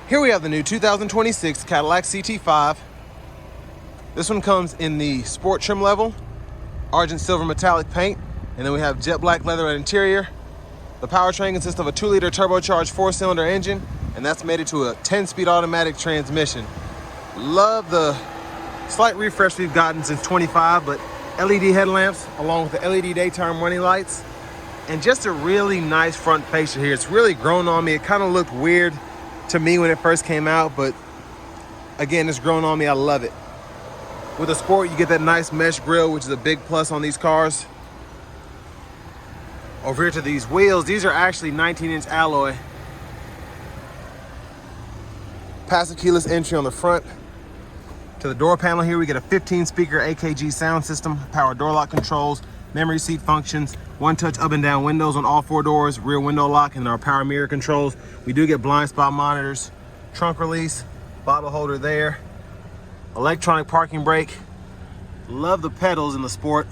Here we have the new 2026 Cadillac CT5. This one comes in the sport trim level, argent silver metallic paint, and then we have jet black leather interior. The powertrain consists of a 2-liter turbocharged 4-cylinder engine, and that's mated to a 10-speed automatic transmission. Love the slight refresh we've gotten since 25, but LED headlamps along with the LED daytime running lights, and just a really nice front fascia here. It's really grown on me. It kind of looked weird to me when it first came out, but again, it's grown on me. I love it. With the Sport, you get that nice mesh grille, which is a big plus on these cars. Over here to these wheels, these are actually 19-inch alloy. Passive keyless entry on the front. To the door panel here, we get a 15-speaker AKG sound system, power door lock controls, memory seat functions, one-touch up and down windows on all 4 doors, rear window lock, and our power mirror controls. We do get blind spot monitors, trunk release, bottle holder there, electronic parking brake. Love the pedals in the Sport.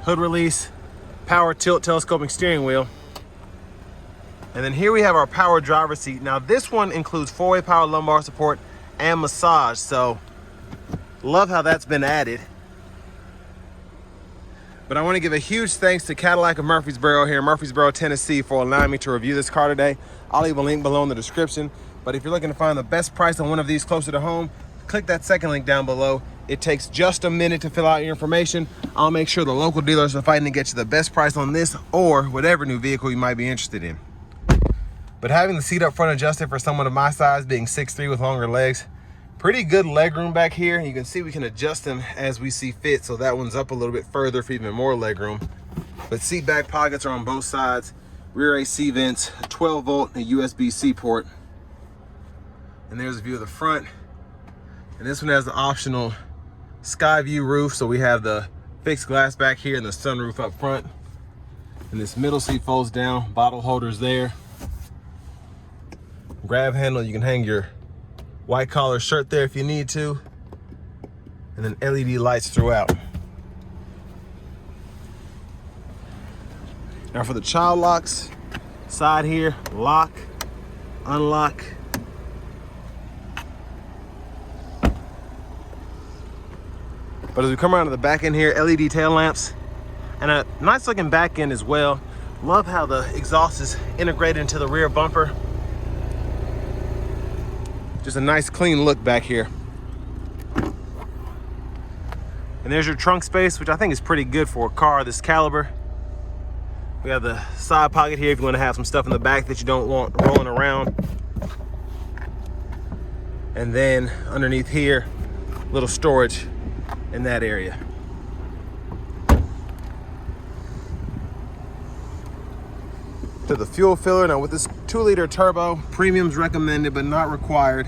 Hood release, power tilt telescoping steering wheel. And then here we have our power driver seat. Now this one includes 4-way power lumbar support and massage, so love how that's been added. But I want to give a huge thanks to Cadillac of Murfreesboro here in Murfreesboro, Tennessee, for allowing me to review this car today. I'll leave a link below in the description. But if you're looking to find the best price on one of these closer to home, click that second link down below. It takes just a minute to fill out your information. I'll make sure the local dealers are fighting to get you the best price on this or whatever new vehicle you might be interested in. But having the seat up front adjusted for someone of my size, being 6'3" with longer legs, pretty good leg room back here. You can see we can adjust them as we see fit, so that one's up a little bit further for even more leg room. But seat back pockets are on both sides, rear AC vents, a 12-volt and a USB-C port. And there's a view of the front. And this one has the optional sky view roof, so we have the fixed glass back here and the sunroof up front. And this middle seat folds down, bottle holders there. Grab handle, you can hang your white collar shirt there if you need to. And then LED lights throughout. Now for the child locks, side here, lock, unlock. But as we come around to the back end here, LED tail lamps and a nice looking back end as well. Love how the exhaust is integrated into the rear bumper. Just a nice clean look back here. And there's your trunk space, which I think is pretty good for a car this caliber. We have the side pocket here if you want to have some stuff in the back that you don't want rolling around. And then underneath here, little storage in that area. To the fuel filler. Now with this 2-liter turbo, premium's recommended but not required.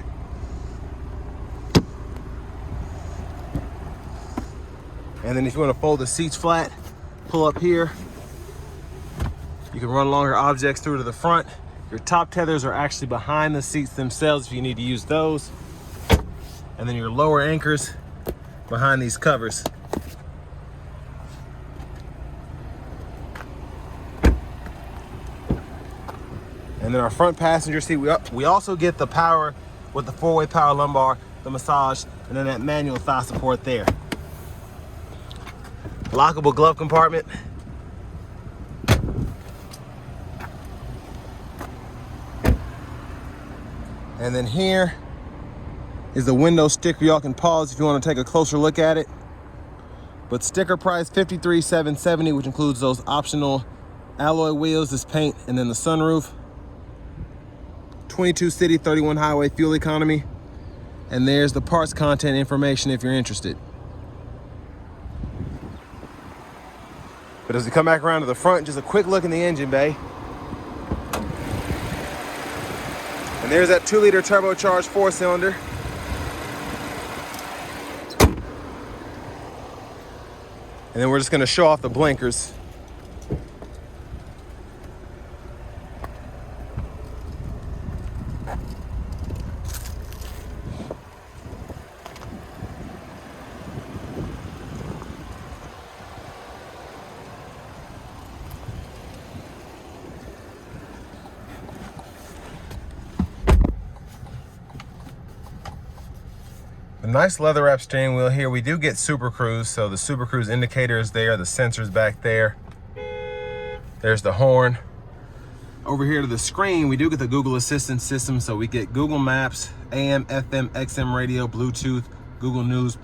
And then if you want to fold the seats flat, pull up here. You can run longer objects through to the front. Your top tethers are actually behind the seats themselves if you need to use those. And then your lower anchors behind these covers. And then our front passenger seat, we also get the power with the 4-way power lumbar, the massage, and then that manual thigh support there. Lockable glove compartment. And then here is the window sticker. Y'all can pause if you want to take a closer look at it. But sticker price $53,770, which includes those optional alloy wheels, this paint, and then the sunroof. 22 city, 31 highway fuel economy. And there's the parts content information if you're interested. But as we come back around to the front, just a quick look in the engine bay. And there's that 2-liter turbocharged 4-cylinder. And then we're just gonna show off the blinkers. The nice leather wrap steering wheel here. We do get Super Cruise, so the Super Cruise indicator is there, the sensors back there. There's the horn. Over here to the screen, we do get the Google Assistant system, so we get Google Maps, AM, FM, XM radio, Bluetooth, Google News,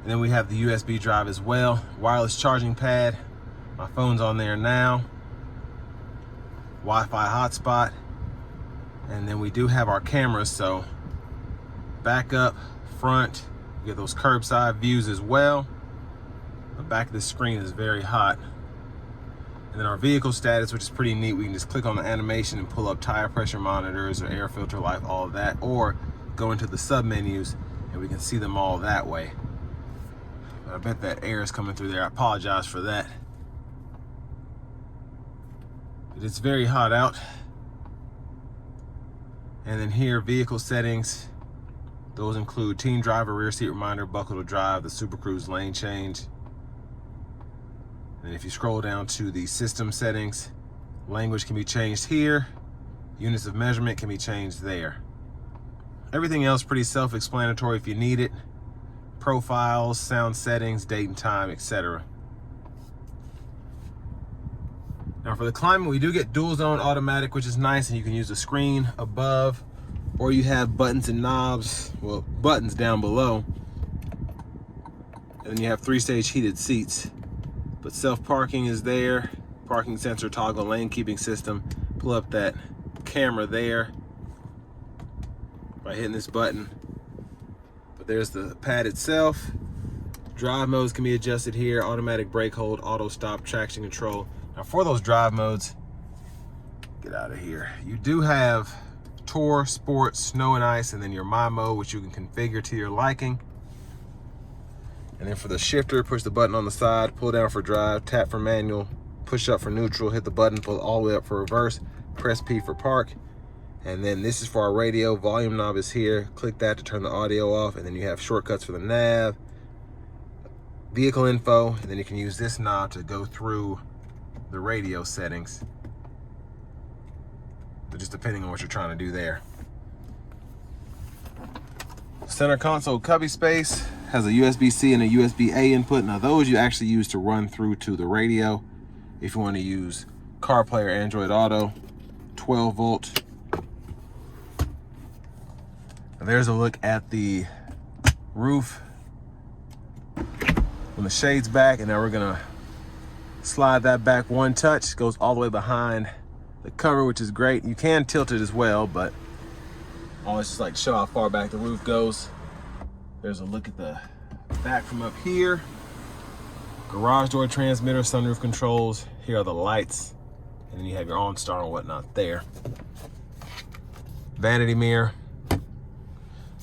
and then we have the USB drive as well. Wireless charging pad. My phone's on there now. Wi-Fi hotspot. And then we do have our cameras, so back up, front, you get those curbside views as well. The back of the screen is very hot. And then our vehicle status, which is pretty neat. We can just click on the animation and pull up tire pressure monitors or air filter light, all of that, or go into the sub menus and we can see them all that way. But I bet that air is coming through there. I apologize for that. But it's very hot out. And then here, vehicle settings. Those include teen driver, rear seat reminder, buckle to drive, the Super Cruise lane change. And if you scroll down to the system settings, language can be changed here. Units of measurement can be changed there. Everything else pretty self-explanatory if you need it. Profiles, sound settings, date and time, etc. Now for the climate, we do get dual zone automatic, which is nice, and you can use the screen above, or you have buttons and knobs, well, buttons down below. And then you have 3-stage heated seats. But self-parking is there, parking sensor toggle, lane keeping system. Pull up that camera there by hitting this button. But there's the pad itself. Drive modes can be adjusted here, automatic brake hold, auto stop, traction control. Now for those drive modes, get out of here. You do have Tour, Sport, Snow and Ice, and then your My mode, which you can configure to your liking. And then for the shifter, push the button on the side, pull down for drive, tap for manual, push up for neutral, hit the button, pull all the way up for reverse, press P for park. And then this is for our radio, volume knob is here. Click that to turn the audio off, and then you have shortcuts for the nav, vehicle info, and then you can use this knob to go through the radio settings. So just depending on what you're trying to do there. Center console cubby space has a USB-C and a USB-A input. Now those you actually use to run through to the radio. If you want to use CarPlay or Android Auto, 12 volt. Now there's a look at the roof when the shade's back, and now we're gonna slide that back one touch. Goes all the way behind the cover, which is great. You can tilt it as well, but I always just like to show how far back the roof goes. There's a look at the back from up here. Garage door transmitter, sunroof controls. Here are the lights. And then you have your OnStar and whatnot there. Vanity mirror.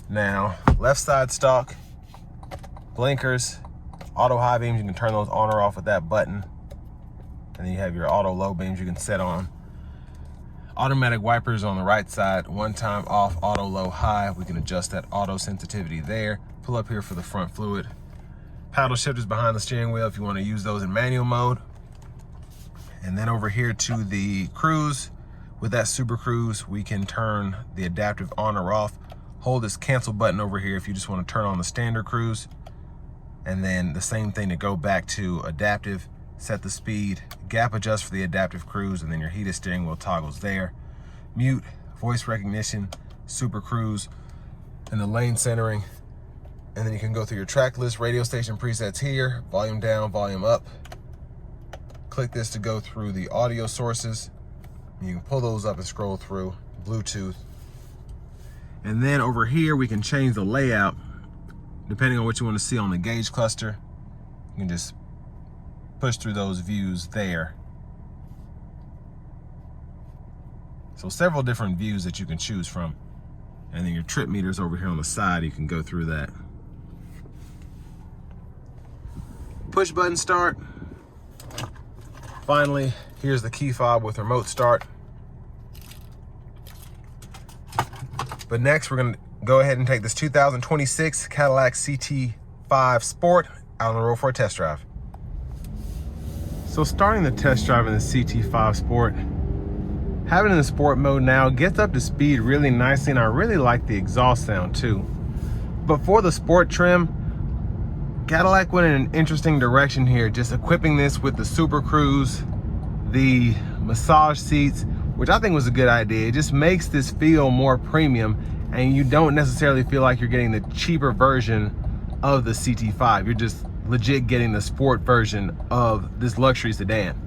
Now, left side stock, blinkers, auto high beams. You can turn those on or off with that button. And then you have your auto low beams you can set on. Automatic wipers on the right side, one time off, auto low high. We can adjust that auto sensitivity there. Pull up here for the front fluid. Paddle shifters behind the steering wheel if you want to use those in manual mode. And then over here to the cruise. With that Super Cruise, we can turn the adaptive on or off. Hold this cancel button over here if you just want to turn on the standard cruise. And then the same thing to go back to adaptive. Set the speed, gap adjust for the adaptive cruise, and then your heated steering wheel toggles there. Mute, voice recognition, Super Cruise, and the lane centering. And then you can go through your track list, radio station presets here, volume down, volume up. Click this to go through the audio sources. You can pull those up and scroll through, Bluetooth. And then over here, we can change the layout depending on what you want to see on the gauge cluster. You can just push through those views there. So several different views that you can choose from. And then your trip meters over here on the side, you can go through that. Push button start. Finally, here's the key fob with remote start. But next we're gonna go ahead and take this 2026 Cadillac CT5 Sport out on the road for a test drive. So starting the test drive in the CT5 Sport, having it in the sport mode now gets up to speed really nicely, and I really like the exhaust sound too. But for the sport trim, Cadillac went in an interesting direction here, just equipping this with the Super Cruise, the massage seats, which I think was a good idea. It just makes this feel more premium, and you don't necessarily feel like you're getting the cheaper version of the CT5. You're just legit getting the sport version of this luxury sedan.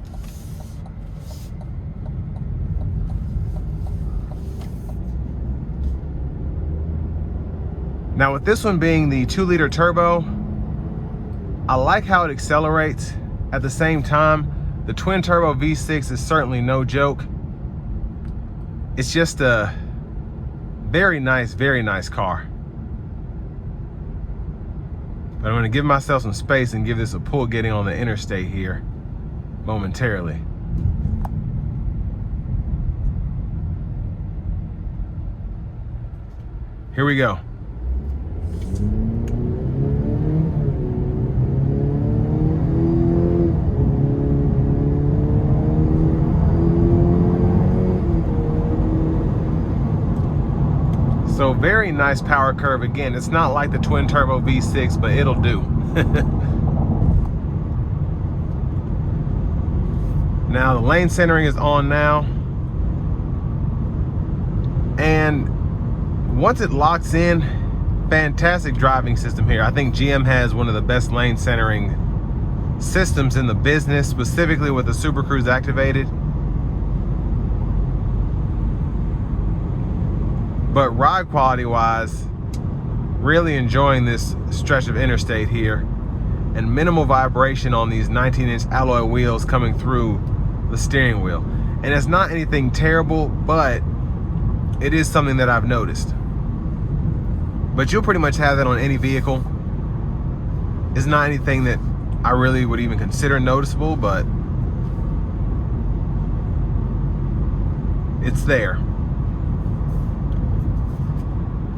Now with this one being the 2-liter turbo, I like how it accelerates. At the same time, the twin turbo V6 is certainly no joke. It's just a very nice car. But I'm gonna give myself some space and give this a pull getting on the interstate here momentarily. Here we go. So very nice power curve. Again, it's not like the twin turbo V6, but it'll do. Now the lane centering is on now. And once it locks in, fantastic driving system here. I think GM has one of the best lane centering systems in the business, specifically with the Super Cruise activated. But ride quality wise, really enjoying this stretch of interstate here, and minimal vibration on these 19-inch alloy wheels coming through the steering wheel. And it's not anything terrible, but it is something that I've noticed. But you'll pretty much have that on any vehicle. It's not anything that I really would even consider noticeable, but it's there.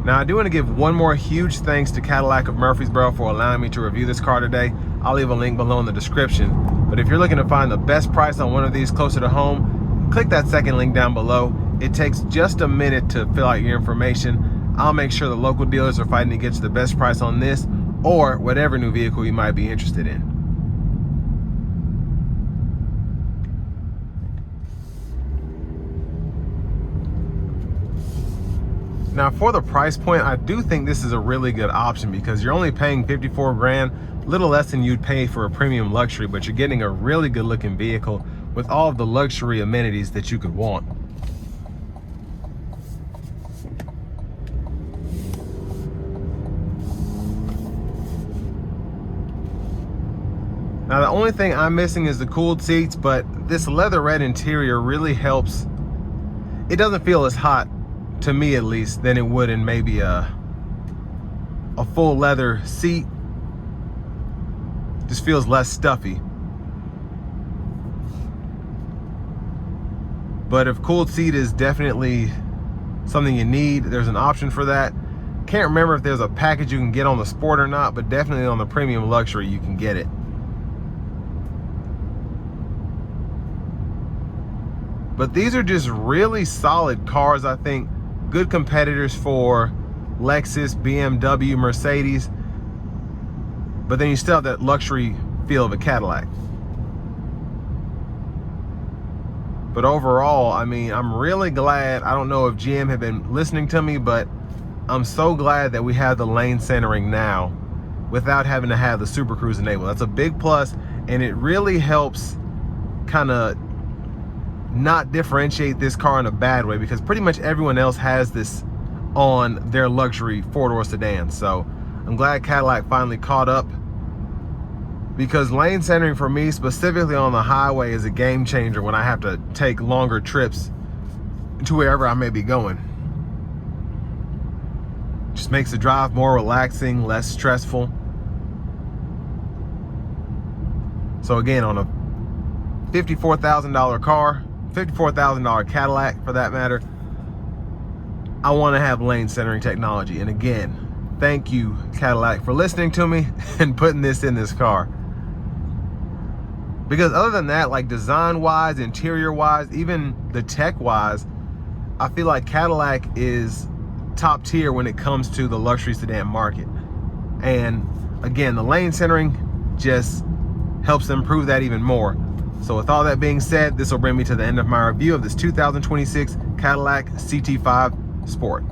Now I do want to give one more huge thanks to Cadillac of Murfreesboro for allowing me to review this car today. I'll leave a link below in the description. But if you're looking to find the best price on one of these closer to home, click that second link down below. It takes just a minute to fill out your information. I'll make sure the local dealers are fighting to get you the best price on this or whatever new vehicle you might be interested in. Now for the price point, I do think this is a really good option because you're only paying 54 grand, little less than you'd pay for a premium luxury, but you're getting a really good looking vehicle with all of the luxury amenities that you could want. Now the only thing I'm missing is the cooled seats, but this leather red interior really helps. It doesn't feel as hot, to me at least, than it would in maybe a full leather seat. Just feels less stuffy. But if cooled seat is definitely something you need, there's an option for that. Can't remember if there's a package you can get on the sport or not, but definitely on the premium luxury you can get it. But these are just really solid cars, I think. Good competitors for Lexus, BMW, Mercedes. But then you still have that luxury feel of a Cadillac. But overall, I mean, I'm really glad. I don't know if GM had been listening to me, but I'm so glad that we have the lane centering now without having to have the Super Cruise enabled. That's a big plus, and it really helps kind of not differentiate this car in a bad way, because pretty much everyone else has this on their luxury four-door sedans. So I'm glad Cadillac finally caught up, because lane centering for me, specifically on the highway, is a game changer when I have to take longer trips to wherever I may be going. Just makes the drive more relaxing, less stressful. So again, on a $54,000 car, $54,000 Cadillac for that matter, I want to have lane centering technology. And again, thank you Cadillac for listening to me and putting this in this car. Because other than that, like design wise, interior wise, even the tech wise, I feel like Cadillac is top tier when it comes to the luxury sedan market. And again, the lane centering just helps improve that even more. So with all that being said, this will bring me to the end of my review of this 2026 Cadillac CT5 Sport.